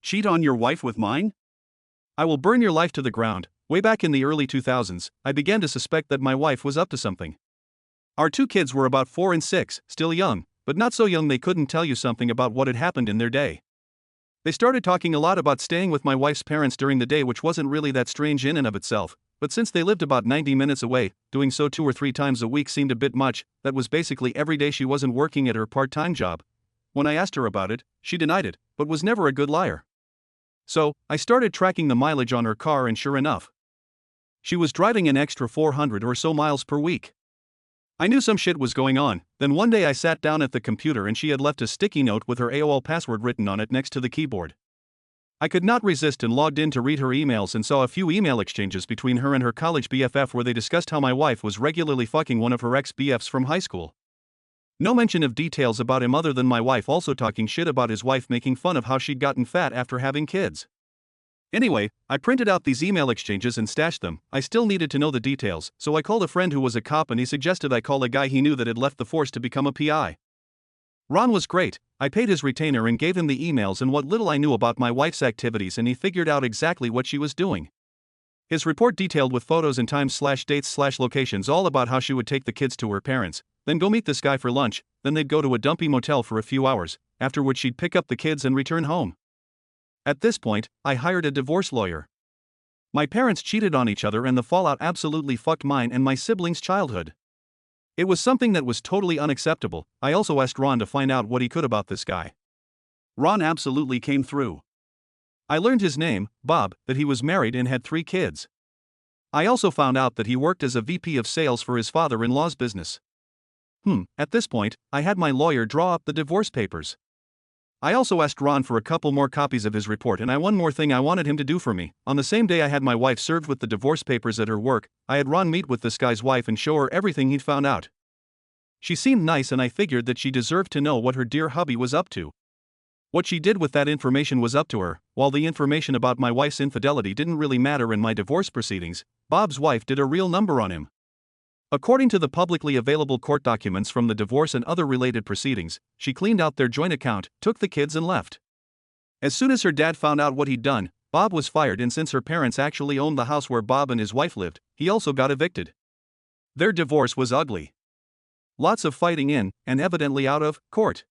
Cheat on your wife with mine? I will burn your life to the ground. Way back in the early 2000s, I began to suspect that my wife was up to something. Our two kids were about 4 and 6, still young, but not so young they couldn't tell you something about what had happened in their day. They started talking a lot about staying with my wife's parents during the day, which wasn't really that strange in and of itself, but since they lived about 90 minutes away, doing so 2 or 3 times a week seemed a bit much. That was basically every day she wasn't working at her part-time job. When I asked her about it, she denied it, but was never a good liar. So, I started tracking the mileage on her car, and sure enough, she was driving an extra 400 or so miles per week. I knew some shit was going on. Then one day I sat down at the computer and she had left a sticky note with her AOL password written on it next to the keyboard. I could not resist and logged in to read her emails and saw a few email exchanges between her and her college BFF where they discussed how my wife was regularly fucking one of her ex-BFs from high school. No mention of details about him other than my wife also talking shit about his wife, making fun of how she'd gotten fat after having kids. Anyway, I printed out these email exchanges and stashed them. I still needed to know the details, so I called a friend who was a cop and he suggested I call a guy he knew that had left the force to become a PI. Ron was great. I paid his retainer and gave him the emails and what little I knew about my wife's activities, and he figured out exactly what she was doing. His report detailed with photos and times/dates/locations all about how she would take the kids to her parents, then go meet this guy for lunch, then they'd go to a dumpy motel for a few hours, after which she'd pick up the kids and return home. At this point, I hired a divorce lawyer. My parents cheated on each other and the fallout absolutely fucked mine and my siblings' childhood. It was something that was totally unacceptable. I also asked Ron to find out what he could about this guy. Ron absolutely came through. I learned his name, Bob, that he was married and had 3 kids. I also found out that he worked as a VP of sales for his father-in-law's business. At this point, I had my lawyer draw up the divorce papers. I also asked Ron for a couple more copies of his report, and one more thing I wanted him to do for me. On the same day I had my wife served with the divorce papers at her work, I had Ron meet with this guy's wife and show her everything he'd found out. She seemed nice and I figured that she deserved to know what her dear hubby was up to. What she did with that information was up to her. While the information about my wife's infidelity didn't really matter in my divorce proceedings, Bob's wife did a real number on him. According to the publicly available court documents from the divorce and other related proceedings, she cleaned out their joint account, took the kids and left. As soon as her dad found out what he'd done, Bob was fired, and since her parents actually owned the house where Bob and his wife lived, he also got evicted. Their divorce was ugly. Lots of fighting in, and evidently out of, court.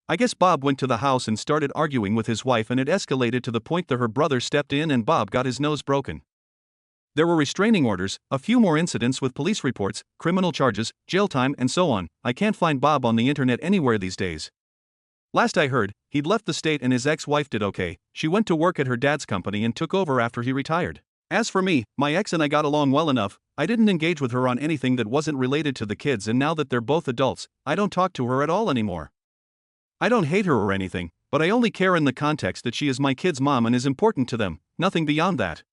I guess Bob went to the house and started arguing with his wife, and it escalated to the point that her brother stepped in and Bob got his nose broken. There were restraining orders, a few more incidents with police reports, criminal charges, jail time, and so on. I can't find Bob on the internet anywhere these days. Last I heard, he'd left the state and his ex-wife did okay. She went to work at her dad's company and took over after he retired. As for me, my ex and I got along well enough. I didn't engage with her on anything that wasn't related to the kids, and now that they're both adults, I don't talk to her at all anymore. I don't hate her or anything, but I only care in the context that she is my kids' mom and is important to them, nothing beyond that.